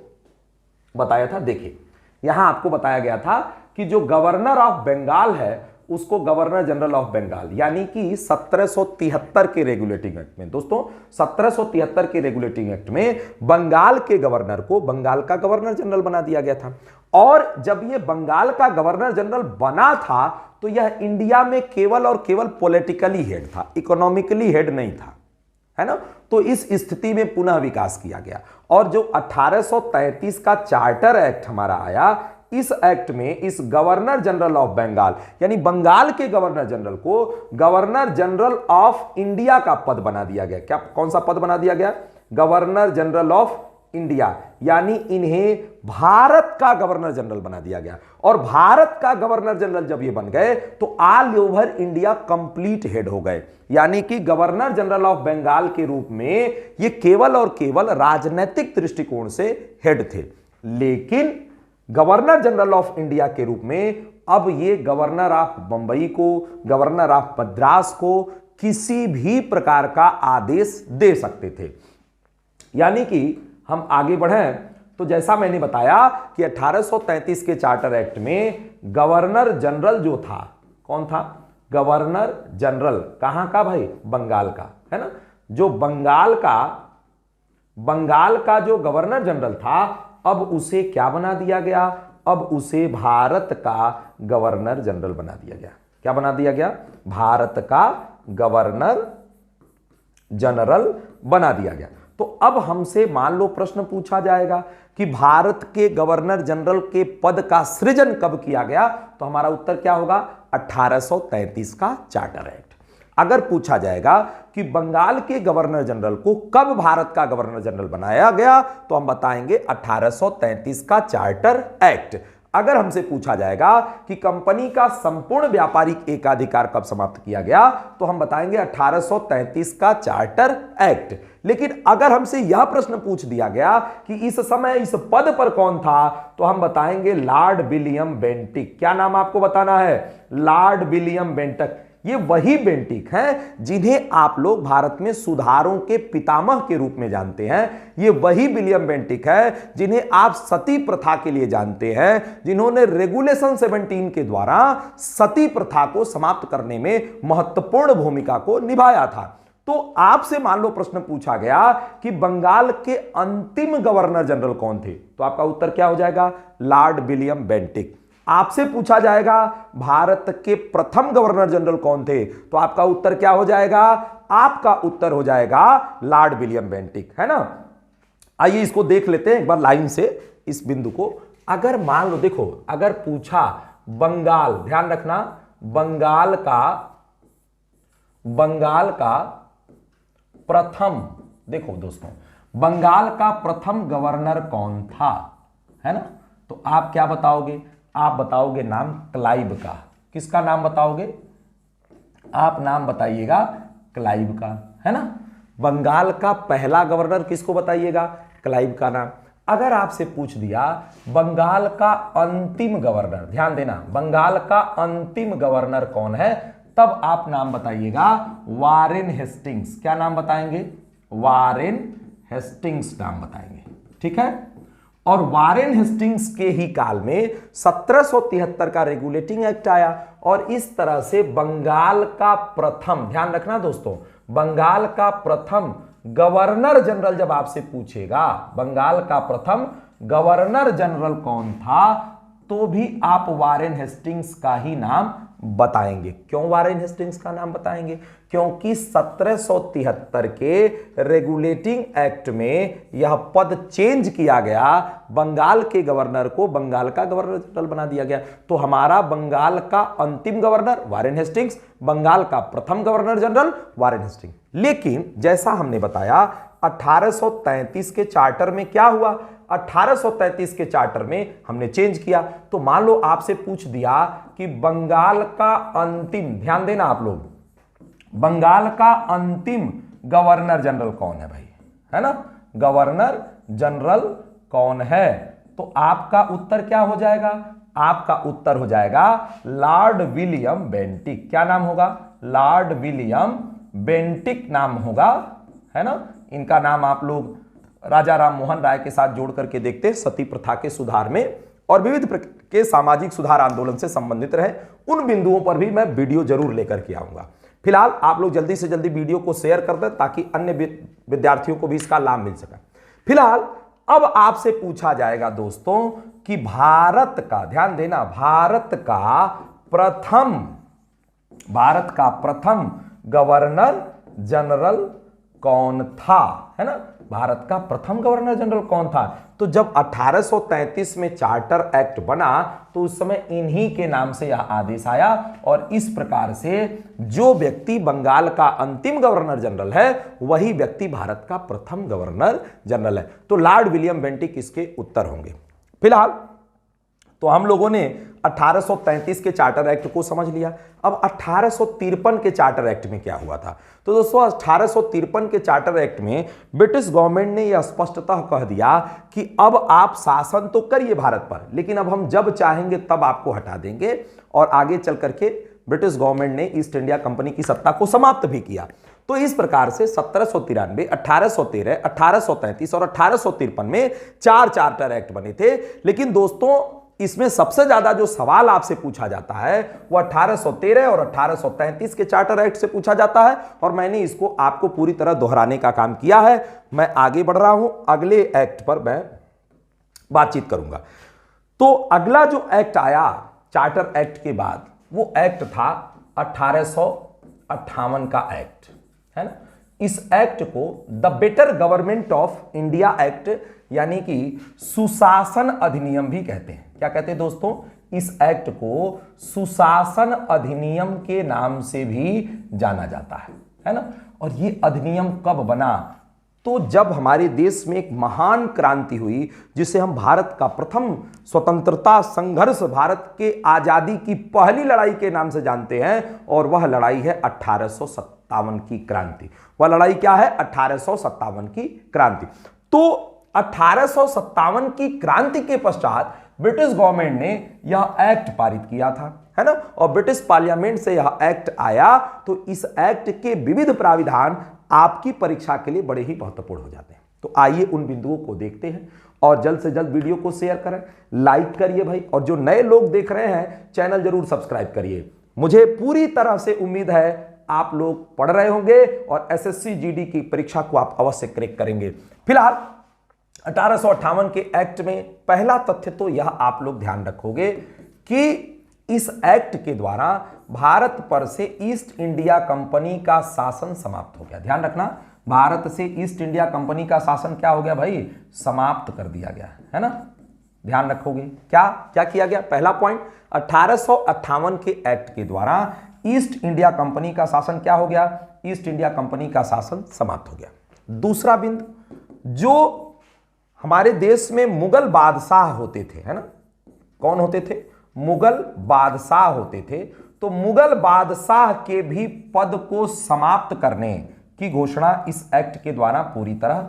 बताया था, देखिए यहां आपको बताया गया था कि जो गवर्नर ऑफ बंगाल है उसको गवर्नर जनरल ऑफ बंगाल, यानी कि 1773 के रेगुलेटिंग एक्ट में, दोस्तों 1773 के रेगुलेटिंग एक्ट में बंगाल के गवर्नर को बंगाल का गवर्नर जनरल बना दिया गया था। और जब ये बंगाल का गवर्नर जनरल बना था तो यह इंडिया में केवल और केवल पॉलिटिकली हेड था, इकोनॉमिकली हेड नहीं था, है ना। तो इस स्थिति में पुनः विकास किया गया और जो 1833 का चार्टर एक्ट हमारा आया, इस एक्ट में इस गवर्नर जनरल ऑफ बंगाल यानी बंगाल के गवर्नर जनरल को गवर्नर जनरल ऑफ इंडिया का पद बना दिया गया। क्या, कौन सा पद बना दिया गया? गवर्नर जनरल ऑफ इंडिया, यानी इन्हें भारत का गवर्नर जनरल बना दिया गया। और भारत का गवर्नर जनरल जब ये बन गए तो all over India complete head हो गए, यानी कि गवर्नर जनरल ऑफ बंगाल के रूप में ये केवल और केवल राजनीतिक दृष्टिकोण से हेड थे, लेकिन गवर्नर जनरल ऑफ इंडिया के रूप में अब ये गवर्नर ऑफ बंबई को, गवर्नर ऑफ मद्रास को किसी भी प्रकार का आदेश दे सकते थे। यानी कि हम आगे बढ़ें तो जैसा मैंने बताया कि 1833 के चार्टर एक्ट में गवर्नर जनरल जो था, कौन था? गवर्नर जनरल कहां का भाई? बंगाल का, है ना। जो बंगाल का जो गवर्नर जनरल था, अब उसे क्या बना दिया गया? अब उसे भारत का गवर्नर जनरल बना दिया गया। क्या बना दिया गया? भारत का गवर्नर जनरल बना दिया गया। तो अब हमसे मान लो प्रश्न पूछा जाएगा कि भारत के गवर्नर जनरल के पद का सृजन कब किया गया, तो हमारा उत्तर क्या होगा? 1833 का चार्टर एक्ट। अगर पूछा जाएगा कि बंगाल के गवर्नर जनरल को कब भारत का गवर्नर जनरल बनाया गया, तो हम बताएंगे 1833 का चार्टर एक्ट। अगर हमसे पूछा जाएगा कि कंपनी का संपूर्ण व्यापारिक एकाधिकार कब समाप्त किया गया, तो हम बताएंगे 1833 का चार्टर एक्ट। लेकिन अगर हमसे यह प्रश्न पूछ दिया गया कि इस समय इस पद पर कौन था, तो हम बताएंगे लॉर्ड विलियम बेंटिक। क्या नाम आपको बताना है? Lord William Bentinck. ये वही बेंटिक हैं जिन्हें आप लोग भारत में सुधारों के पितामह के रूप में जानते हैं। ये वही विलियम बेंटिक है जिन्हें आप सती प्रथा के लिए जानते हैं, जिन्होंने रेगुलेशन 17 के द्वारा सती प्रथा को समाप्त करने में महत्वपूर्ण भूमिका को निभाया था। तो आपसे मान लो प्रश्न पूछा गया कि बंगाल के अंतिम गवर्नर जनरल कौन थे, तो आपका उत्तर क्या हो जाएगा? Lord William Bentinck. आपसे पूछा जाएगा भारत के प्रथम गवर्नर जनरल कौन थे, तो आपका उत्तर क्या हो जाएगा? आपका उत्तर हो जाएगा लॉर्ड विलियम बेंटिक, है ना। आइए इसको देख लेते हैं एक बार लाइन से, इस बिंदु को। अगर मान लो, देखो अगर पूछा बंगाल, ध्यान रखना, बंगाल का प्रथम, देखो दोस्तों, बंगाल का प्रथम गवर्नर कौन था, है ना। तो आप क्या बताओगे? आप बताओगे नाम क्लाइव का। किसका नाम बताओगे? आप नाम बताइएगा क्लाइव का, है ना। बंगाल का पहला गवर्नर किसको बताइएगा? क्लाइव का नाम। अगर आपसे पूछ दिया बंगाल का अंतिम गवर्नर, ध्यान देना, बंगाल का अंतिम गवर्नर कौन है, तब आप नाम बताइएगा वारेन हेस्टिंग्स। क्या नाम बताएंगे? वारेन हेस्टिंग्स नाम बताएंगे, ठीक है। और वारेन हेस्टिंग्स के ही काल में 1773 का रेगुलेटिंग एक्ट आया और इस तरह से बंगाल का प्रथम, ध्यान रखना दोस्तों, बंगाल का प्रथम गवर्नर जनरल जब आपसे पूछेगा बंगाल का प्रथम गवर्नर जनरल कौन था, तो भी आप वारेन हेस्टिंग्स का ही नाम बताएंगे। क्यों वारेन हेस्टिंग्स का नाम बताएंगे? क्योंकि 1773 के रेगुलेटिंग एक्ट में यह पद चेंज किया गया, बंगाल के गवर्नर को बंगाल का गवर्नर जनरल बना दिया गया। तो हमारा बंगाल का अंतिम गवर्नर वारेन हेस्टिंग्स, बंगाल का प्रथम गवर्नर जनरल वारेन हेस्टिंग्स। लेकिन जैसा हमने बताया 1833 के चार्टर में क्या हुआ? 1833 के चार्टर में हमने चेंज किया। तो मान लो आपसे पूछ दिया कि बंगाल का अंतिम, ध्यान देना आप लोग, बंगाल का अंतिम गवर्नर जनरल कौन है भाई, है ना। गवर्नर जनरल कौन है? तो आपका उत्तर क्या हो जाएगा? आपका उत्तर हो जाएगा लॉर्ड विलियम बेंटिक। क्या नाम होगा? लॉर्ड विलियम बेंटिक नाम होगा, है ना। इनका नाम आप लोग राजा राम मोहन राय के साथ जोड़ करके देखते, सती प्रथा के सुधार में और विविध प्रकार के सामाजिक सुधार आंदोलन से संबंधित रहे, उन बिंदुओं पर भी मैं वीडियो जरूर लेकर के आऊंगा। फिलहाल आप लोग जल्दी से जल्दी वीडियो को शेयर कर दें ताकि अन्य विद्यार्थियों को भी इसका लाभ मिल सके। फिलहाल अब आपसे पूछा जाएगा दोस्तों कि भारत का, ध्यान देना, भारत का प्रथम गवर्नर जनरल कौन था, है ना। भारत का प्रथम गवर्नर जनरल कौन था? तो जब 1833 में चार्टर एक्ट बना तो उस समय इन्हीं के नाम से यह आदेश आया और इस प्रकार से जो व्यक्ति बंगाल का अंतिम गवर्नर जनरल है वही व्यक्ति भारत का प्रथम गवर्नर जनरल है। तो लॉर्ड विलियम बेंटिक इसके उत्तर होंगे। फिलहाल तो हम लोगों ने 1833 के चार्टर एक्ट को समझ लिया। अब 1853 के चार्टर एक्ट में क्या हुआ था? तो दोस्तों 1853 के चार्टर एक्ट में ब्रिटिश गवर्नमेंट ने यह स्पष्टतः कह दिया कि अब आप शासन तो करिए भारत पर, लेकिन अब हम जब चाहेंगे तब आपको हटा देंगे। और आगे चल करके ब्रिटिश गवर्नमेंट ने ईस्ट इंडिया कंपनी की सत्ता को समाप्त भी किया। तो इस प्रकार से 1793, 1813, 1833 और 1853 में 4 चार्टर एक्ट बने थे। लेकिन दोस्तों इसमें सबसे ज्यादा जो सवाल आपसे पूछा जाता है वो 1813 और 1833 के चार्टर एक्ट से पूछा जाता है और मैंने इसको आपको पूरी तरह दोहराने का काम किया है। मैं आगे बढ़ रहा हूं, अगले एक्ट पर मैं बातचीत करूंगा। तो अगला जो एक्ट आया चार्टर एक्ट के बाद वो एक्ट था 1858 का एक्ट, है ना। इस एक्ट को the better government of India act यानी कि सुशासन अधिनियम भी कहते हैं। क्या कहते हैं दोस्तों? इस एक्ट को सुशासन अधिनियम के नाम से भी जाना जाता है ना। और ये अधिनियम कब बना? तो जब हमारे देश में एक महान क्रांति हुई जिसे हम भारत का प्रथम स्वतंत्रता संघर्ष, भारत के आजादी की पहली लड़ाई के नाम से जानते हैं, और वह लड़ाई है 1857 की क्रांति। वह लड़ाई क्या है? 1857 की क्रांति। तो 1857 की क्रांति के पश्चात ब्रिटिश गवर्नमेंट ने यह एक्ट पारित किया था, है ना। और ब्रिटिश पार्लियामेंट से यह एक्ट आया तो इस एक्ट के विविध प्राविधान आपकी परीक्षा के लिए बड़े ही महत्वपूर्ण हो जाते हैं। तो आइए उन बिंदुओं को देखते हैं और जल्द से जल्द वीडियो को शेयर करें, लाइक करिए भाई, और जो नए लोग देख रहे हैं चैनल जरूर सब्सक्राइब करिए। मुझे पूरी तरह से उम्मीद है आप लोग पढ़ रहे होंगे और एसएससी जीडी की परीक्षा को आप अवश्य क्रैक करेंगे। फिलहाल 1858 के एक्ट में पहला तथ्य तो यह आप लोग ध्यान रखोगे कि इस एक्ट के द्वारा भारत पर से ईस्ट इंडिया कंपनी का शासन समाप्त हो गया। ध्यान रखना, भारत से ईस्ट इंडिया कंपनी का शासन क्या हो गया भाई? समाप्त कर दिया गया, है ना। ध्यान रखोगे क्या क्या किया गया? पहला पॉइंट, 1858 के एक्ट के द्वारा ईस्ट इंडिया कंपनी का शासन क्या हो गया? ईस्ट इंडिया कंपनी का शासन समाप्त हो गया। दूसरा बिंदु, जो हमारे देश में मुगल बादशाह होते थे, है ना। कौन होते थे? मुगल बादशाह होते थे। तो मुगल बादशाह के भी पद को समाप्त करने की घोषणा इस एक्ट के द्वारा पूरी तरह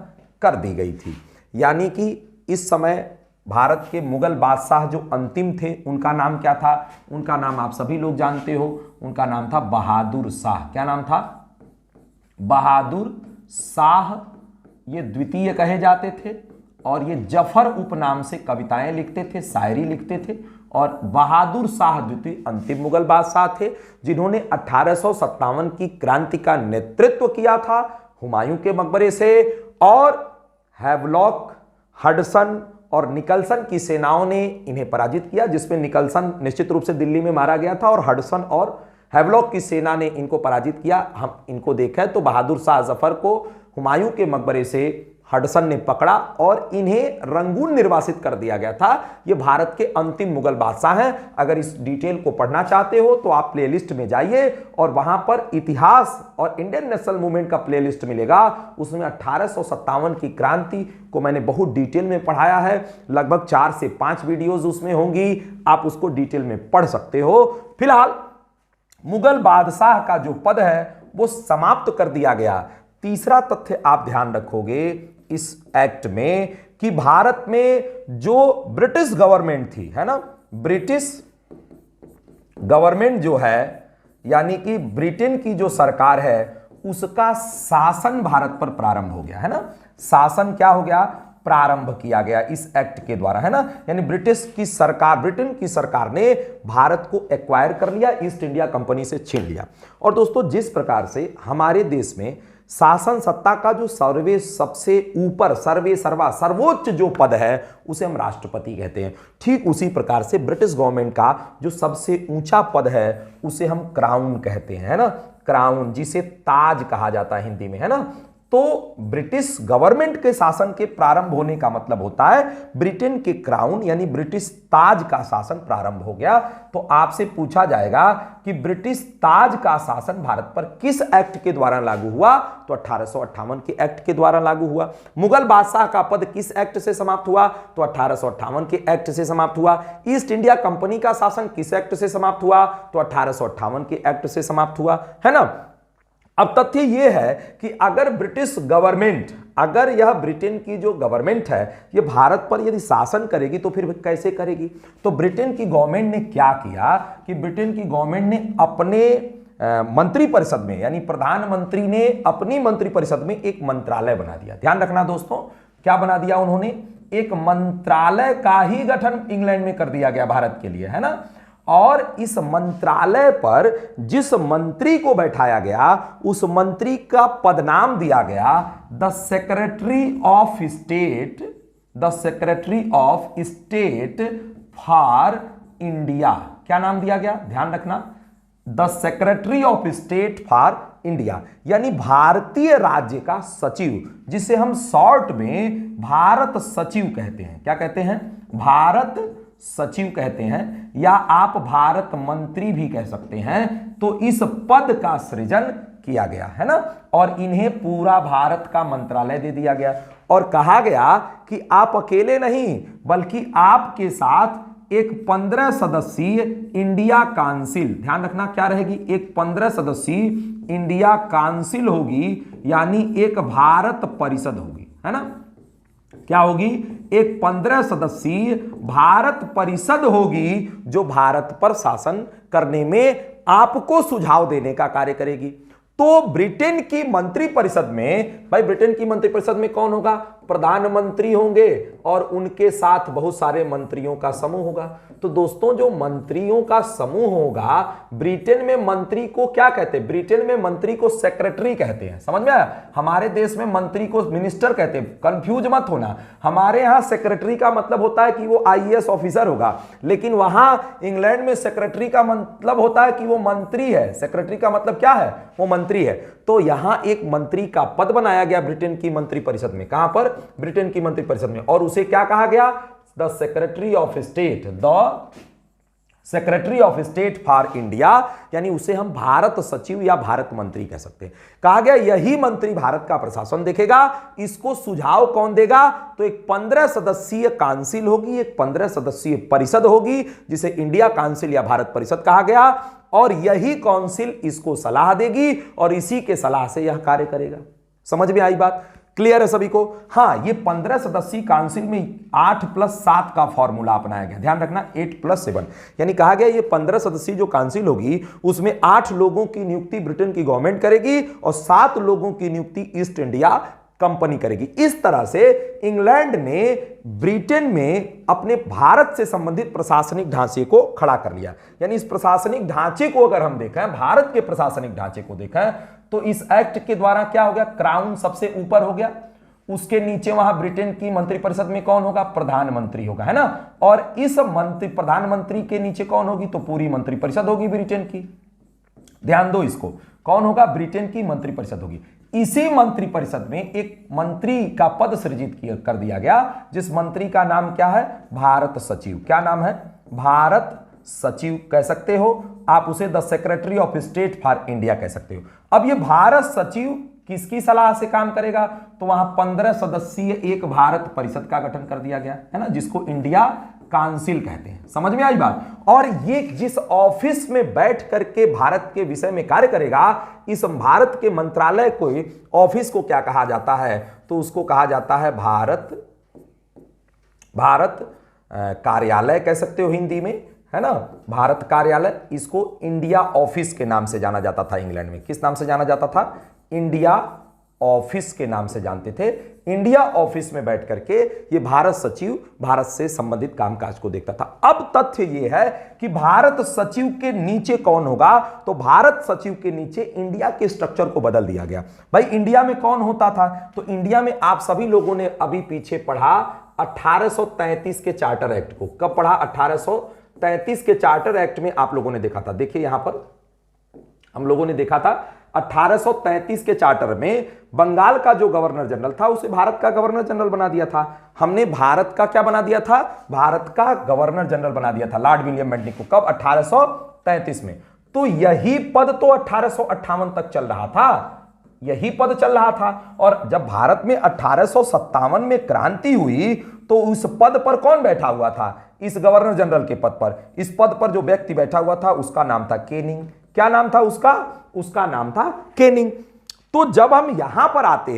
कर दी गई थी। यानी कि इस समय भारत के मुगल बादशाह जो अंतिम थे उनका नाम क्या था? उनका नाम आप सभी लोग जानते हो, उनका नाम था बहादुर शाह। क्या नाम था? बहादुर शाह। ये द्वितीय कहे जाते थे और ये जफर उपनाम से कविताएं लिखते थे, शायरी लिखते थे। और बहादुर शाह द्वितीय अंतिम मुगल बादशाह थे जिन्होंने 1857 की क्रांति का नेतृत्व किया था हुमायूं के मकबरे से। और हैवलॉक, हडसन और निकलसन की सेनाओं ने इन्हें पराजित किया, जिसमें निकलसन निश्चित रूप से दिल्ली में मारा गया था और हडसन और हैवलॉक की सेना ने इनको पराजित किया। हम इनको देखा तो बहादुर शाह जफर को हुमायूं के मकबरे से हडसन ने पकड़ा और इन्हें रंगून निर्वासित कर दिया गया था। ये भारत के अंतिम मुगल बादशाह हैं। अगर इस डिटेल को पढ़ना चाहते हो तो आप प्लेलिस्ट में जाइए और वहां पर इतिहास और इंडियन नेशनल मूवमेंट का प्लेलिस्ट मिलेगा। उसमें 1857 की क्रांति को मैंने बहुत डिटेल में पढ़ाया है, लगभग 4 से 5 वीडियोज उसमें होंगी, आप उसको डिटेल में पढ़ सकते हो। फिलहाल मुगल बादशाह का जो पद है वो समाप्त कर दिया गया। तीसरा तथ्य आप ध्यान रखोगे इस एक्ट में कि भारत में जो ब्रिटिश गवर्नमेंट थी, है ना, ब्रिटिश गवर्नमेंट जो है, यानी कि ब्रिटेन की जो सरकार है, उसका शासन भारत पर प्रारंभ हो गया, है ना। शासन क्या हो गया, प्रारंभ किया गया इस एक्ट के द्वारा, है ना। यानी ब्रिटिश की सरकार, ब्रिटेन की सरकार ने भारत को एक्वायर कर लिया, ईस्ट इंडिया कंपनी से छीन लिया। और दोस्तों, जिस प्रकार से हमारे देश में शासन सत्ता का जो सबसे ऊपर सर्वोच्च जो पद है उसे हम राष्ट्रपति कहते हैं, ठीक उसी प्रकार से ब्रिटिश गवर्नमेंट का जो सबसे ऊंचा पद है उसे हम क्राउन कहते हैं, है ना। क्राउन, जिसे ताज कहा जाता है हिंदी में, है ना। तो ब्रिटिश गवर्नमेंट के शासन के प्रारंभ होने का मतलब होता है ब्रिटेन के क्राउन यानी ब्रिटिश ताज का शासन प्रारंभ हो गया। तो आपसे पूछा जाएगा कि ब्रिटिश ताज का शासन भारत पर किस एक्ट के द्वारा लागू हुआ, तो 1858 के एक्ट के द्वारा लागू हुआ। मुगल बादशाह का पद किस एक्ट से समाप्त हुआ, तो 1858 के एक्ट से समाप्त हुआ। ईस्ट इंडिया कंपनी का शासन किस एक्ट से समाप्त हुआ, तो 1858 के एक्ट से समाप्त हुआ, है ना। अब तथ्य यह है कि अगर ब्रिटिश गवर्नमेंट, अगर यह ब्रिटेन की जो गवर्नमेंट है ये भारत पर यदि शासन करेगी तो फिर कैसे करेगी। तो ब्रिटेन की गवर्नमेंट ने क्या किया कि ब्रिटेन की गवर्नमेंट ने अपने मंत्रिपरिषद में, यानी प्रधानमंत्री ने अपनी मंत्रिपरिषद में एक मंत्रालय बना दिया। ध्यान रखना दोस्तों, क्या बना दिया उन्होंने, एक मंत्रालय का ही गठन इंग्लैंड में कर दिया गया भारत के लिए, है ना। और इस मंत्रालय पर जिस मंत्री को बैठाया गया उस मंत्री का पदनाम दिया गया the secretary of state, the secretary of state for India. क्या नाम दिया गया, ध्यान रखना, the secretary of state for India, यानी भारतीय राज्य का सचिव, जिसे हम शॉर्ट में भारत सचिव कहते हैं। क्या कहते हैं, भारत सचिव कहते हैं, या आप भारत मंत्री भी कह सकते हैं। तो इस पद का सृजन किया गया, है ना, और इन्हें पूरा भारत का मंत्रालय दे दिया गया और कहा गया कि आप अकेले नहीं बल्कि आपके साथ एक 15 सदस्यीय इंडिया काउंसिल, ध्यान रखना क्या रहेगी, एक 15 सदस्यीय इंडिया काउंसिल होगी, यानी एक भारत परिषद होगी, है ना। क्या होगी, एक 15 सदस्यीय भारत परिषद होगी जो भारत पर शासन करने में आपको सुझाव देने का कार्य करेगी। तो ब्रिटेन की मंत्रिपरिषद में, भाई ब्रिटेन की मंत्रिपरिषद में कौन होगा, प्रधानमंत्री होंगे और उनके साथ बहुत सारे मंत्रियों का समूह होगा। तो दोस्तों, जो मंत्रियों का समूह होगा, ब्रिटेन में मंत्री को क्या कहते हैं, ब्रिटेन में मंत्री को सेक्रेटरी कहते हैं, समझ में आया। हमारे देश में मंत्री को मिनिस्टर कहते हैं, कंफ्यूज मत होना। हमारे यहां सेक्रेटरी का मतलब होता है कि वो आईएएस ऑफिसर होगा, लेकिन वहां इंग्लैंड में सेक्रेटरी का मतलब होता है कि वो मंत्री है। सेक्रेटरी का मतलब क्या है, वो मंत्री है। तो यहां एक मंत्री का पद बनाया गया ब्रिटेन की मंत्रिपरिषद में, कहां पर, ब्रिटेन की मंत्रिपरिषद में, और उसे क्या कहा गया, the secretary of state, the secretary of state for India, यानी उसे हम भारत सचिव या भारत मंत्री कह सकते हैं। कहा गया यही मंत्री भारत का प्रशासन देखेगा। इसको सुझाव कौन देगा, तो एक 15 सदस्यीय काउंसिल होगी, एक 15 सदस्यीय परिषद होगी जिसे इंडिया काउंसिल या भारत परिषद कहा गया, और यही काउंसिल इसको सलाह देगी और इसी के सलाह से यह कार्य करेगा। समझ में आई बात, क्लियर है सभी को। हाँ, ये 15 सदस्यीय काउंसिल में 8+7 का फॉर्मूला अपनाया गया, ध्यान रखना 8+7, यानी कहा गया ये 15 सदस्यीय जो काउंसिल होगी उसमें 8 लोगों की नियुक्ति ब्रिटेन की गवर्नमेंट करेगी और 7 लोगों की नियुक्ति ईस्ट इंडिया कंपनी करेगी। इस तरह से इंग्लैंड ने ब्रिटेन में अपने भारत से संबंधित प्रशासनिक ढांचे को खड़ा कर लिया। यानी इस प्रशासनिक ढांचे को अगर हम देखें, भारत के प्रशासनिक ढांचे को देखें, तो इस एक्ट के द्वारा क्या हो गया, क्राउन सबसे ऊपर हो गया, उसके नीचे वहां ब्रिटेन की मंत्रिपरिषद में कौन होगा, प्रधानमंत्री होगा, है ना। और इस प्रधानमंत्री के नीचे कौन होगी, तो पूरी मंत्रिपरिषद होगी ब्रिटेन की। ध्यान दो इसको, कौन होगा, ब्रिटेन की मंत्रिपरिषद होगी। इसी मंत्रिपरिषद में एक मंत्री का पद सृजित कर दिया गया, जिस मंत्री का नाम क्या है, भारत सचिव। क्या नाम है, भारत सचिव कह सकते हो आप उसे, the secretary of state for India कह सकते हो। अब ये भारत सचिव किसकी सलाह से काम करेगा, तो वहां 15 सदस्यीय एक भारत परिषद का गठन कर दिया गया, है ना, जिसको इंडिया काउंसिल कहते हैं। समझ में आई बात। और ये जिस ऑफिस में बैठ करके भारत के विषय में कार्य करेगा, इस भारत के मंत्रालय को, ऑफिस को क्या कहा जाता है, तो उसको कहा जाता है भारत कार्यालय कह सकते हो हिंदी में, है ना, भारत कार्यालय। इसको इंडिया ऑफिस के नाम से जाना जाता था इंग्लैंड में। किस नाम से जाना जाता था? इंडिया ऑफिस के नाम से जानते थे। इंडिया ऑफिस में बैठ करके ये भारत सचिव भारत से संबंधित कामकाज को देखता था। अब तथ्य ये है कि भारत सचिव के नीचे कौन होगा, तो भारत सचिव के नीचे इंडिया के स्ट्रक्चर को बदल दिया गया। भाई इंडिया में कौन होता था, तो इंडिया में आप सभी लोगों ने अभी पीछे पढ़ा 1833 के चार्टर एक्ट को। कब पढ़ा? 1833 के चार्टर एक्ट में आप लोगों ने देखा था, देखिए यहां पर हम लोगों ने देखा था 1833 के चार्टर में बंगाल का जो गवर्नर जनरल था उसे भारत का गवर्नर जनरल बना दिया था। हमने भारत का क्या बना दिया था? भारत का गवर्नर जनरल बना दिया था लॉर्ड विलियम बेंटिक को। कब? 1833 में। तो यही पद तो 1858 तक चल रहा था, यही पद चल रहा था। और जब भारत में 1857 में क्रांति हुई तो उस पद पर कौन बैठा हुआ था? इस गवर्नर जनरल के पद पर, इस पद पर जो व्यक्ति बैठा हुआ था उसका नाम था केनिंग। क्या नाम था उसका? उसका नाम था केनिंग। तो जब हम यहां पर आते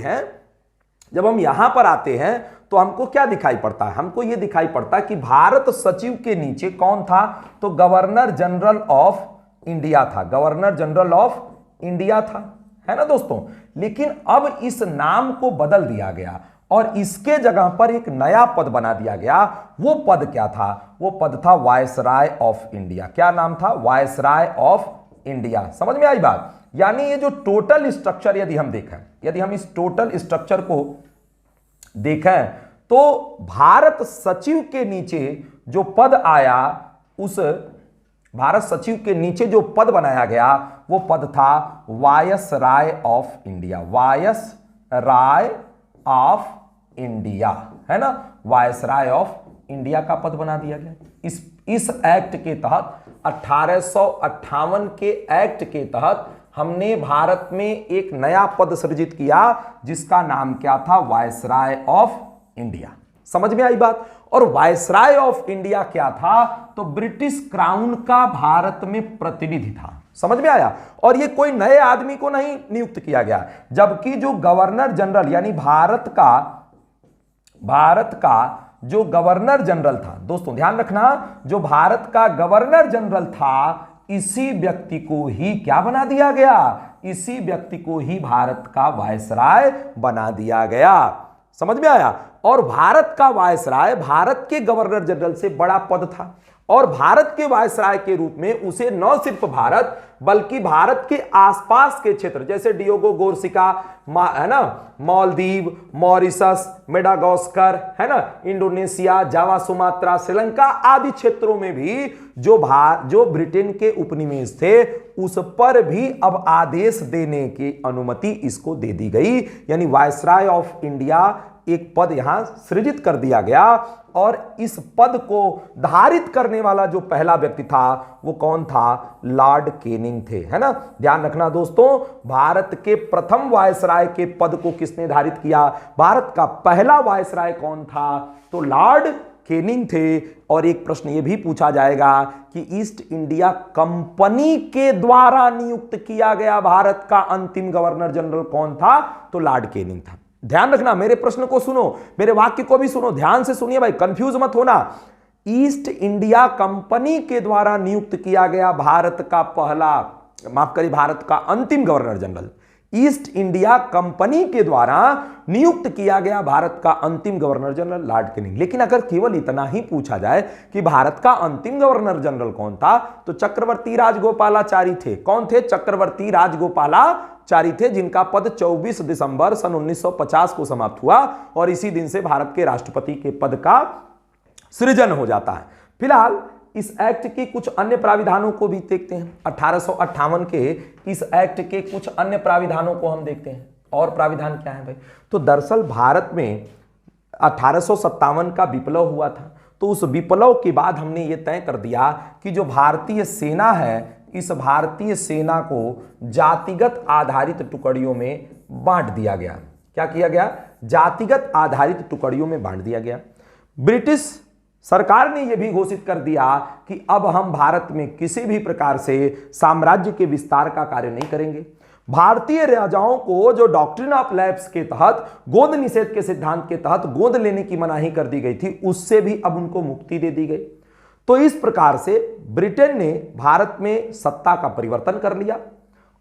हैं, तो हमको क्या दिखाई पड़ता है? हमको यह दिखाई पड़ता है कि भारत सचिव के नीचे कौन था, तो गवर्नर जनरल ऑफ इंडिया था, गवर्नर जनरल ऑफ इंडिया था, है ना दोस्तों। लेकिन अब इस नाम को बदल दिया गया और इसके जगह पर एक नया पद बना दिया गया। वो पद क्या था? वो पद था वायसराय ऑफ इंडिया। क्या नाम था? Viceroy of India. समझ में आई बात। यानी ये जो टोटल स्ट्रक्चर यदि हम इस टोटल स्ट्रक्चर को देखें तो भारत सचिव के नीचे जो पद आया, उस भारत सचिव के नीचे जो पद बनाया गया वो पद था viceroy of India. Viceroy of India, है ना, वायसराय ऑफ इंडिया का पद बना दिया गया। इस एक्ट के तहत 1858 के एक्ट के तहत हमने भारत में एक नया पद सृजित किया जिसका नाम क्या था? Viceroy of India. समझ में आई बात। और वायसराय ऑफ इंडिया क्या था? तो ब्रिटिश क्राउन का भारत में प्रतिनिधि था। समझ में आया। और ये कोई नए आदमी को नहीं नियुक्त किया गया, जबकि जो गवर्नर जनरल यानी भारत का जो गवर्नर जनरल था, दोस्तों ध्यान रखना, जो भारत का गवर्नर जनरल था इसी व्यक्ति को ही क्या बना दिया गया? इसी व्यक्ति को ही भारत का वायसराय बना दिया गया। समझ में आया। और भारत का वायसराय भारत के गवर्नर जनरल से बड़ा पद था और भारत के वायसराय के रूप में उसे न सिर्फ भारत बल्कि भारत के आसपास के क्षेत्र जैसे डियोगो गोरसिका, है ना, मालदीव, मॉरिशस, मेडागास्कर, है ना, इंडोनेशिया, जावा, सुमात्रा, श्रीलंका आदि क्षेत्रों में भी जो ब्रिटेन के उपनिवेश थे उस पर भी अब आदेश देने की अनुमति इसको दे दी गई। यानी वायसराय ऑफ इंडिया एक पद यहां सृजित कर दिया गया और इस पद को धारित करने वाला जो पहला व्यक्ति था वो कौन था? लॉर्ड केनिंग थे, है ना। ध्यान रखना दोस्तों, भारत के प्रथम वायसराय के पद को किसने धारित किया? भारत का पहला वायसराय कौन था? तो लॉर्ड केनिंग थे। और एक प्रश्न यह भी पूछा जाएगा कि ईस्ट इंडिया कंपनी के द्वारा नियुक्त किया गया भारत का अंतिम गवर्नर जनरल कौन था? तो लॉर्ड केनिंग था। ध्यान रखना, मेरे प्रश्न को सुनो, मेरे वाक्य को भी सुनो, ध्यान से सुनिए भाई, कंफ्यूज मत होना। ईस्ट इंडिया कंपनी के द्वारा नियुक्त किया गया भारत का भारत का अंतिम governor general, east India company के द्वारा नियुक्त किया गया भारत का अंतिम गवर्नर जनरल लॉर्ड केनिंग। लेकिन अगर केवल इतना ही पूछा जाए कि भारत का अंतिम गवर्नर जनरल कौन था, तो चक्रवर्ती राजगोपालाचारी थे। कौन थे? चक्रवर्ती राजगोपालाचारी थे, जिनका पद 24 दिसंबर सन 1950 को समाप्त हुआ और इसी दिन से भारत के राष्ट्रपति के पद का सृजन हो जाता है। फिलहाल इस एक्ट के कुछ अन्य प्राविधानों को भी देखते हैं। 1858 के इस एक्ट के कुछ अन्य प्राविधानों को हम देखते हैं। और प्राविधान क्या है भाई? तो दरअसल भारत में 1857 का विप्लव हुआ था, तो उस विप्लव के बाद हमने ये तय कर दिया कि जो भारतीय सेना है, इस भारतीय सेना को जातिगत आधारित टुकड़ियों में बांट दिया गया। क्या किया गया? जातिगत आधारित टुकड़ियों में बांट दिया गया। ब्रिटिश सरकार ने यह भी घोषित कर दिया कि अब हम भारत में किसी भी प्रकार से साम्राज्य के विस्तार का कार्य नहीं करेंगे। भारतीय राजाओं को जो डॉक्ट्रिन ऑफ लैप्स के तहत, गोद निषेध के सिद्धांत के तहत गोद लेने की मनाही कर दी गई थी, उससे भी अब उनको मुक्ति दे दी गई। तो इस प्रकार से ब्रिटेन ने भारत में सत्ता का परिवर्तन कर लिया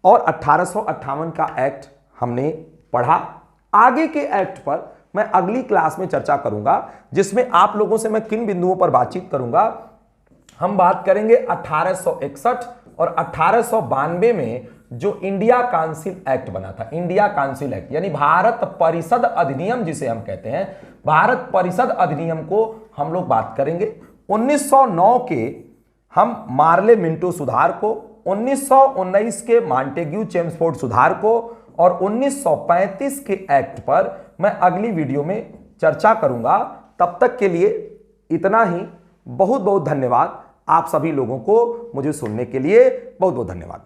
और 1858 का एक्ट हमने पढ़ा। आगे के एक्ट पर मैं अगली क्लास में चर्चा करूंगा, जिसमें आप लोगों से मैं किन बिंदुओं पर बातचीत करूंगा। हम बात करेंगे 1861 और 1892 में जो इंडिया काउंसिल एक्ट बना था, इंडिया काउंसिल एक्ट यानी भारत परिषद अधिनियम जिसे हम कहते हैं, भारत परिषद अधिनियम को हम लोग बात करेंगे। 1909 के हम मार्ले मिंटो सुधार को, 1919 के मॉन्टेग्यू चेम्सफोर्ड सुधार को और 1935 के एक्ट पर मैं अगली वीडियो में चर्चा करूंगा। तब तक के लिए इतना ही। बहुत बहुत धन्यवाद आप सभी लोगों को मुझे सुनने के लिए। बहुत बहुत धन्यवाद।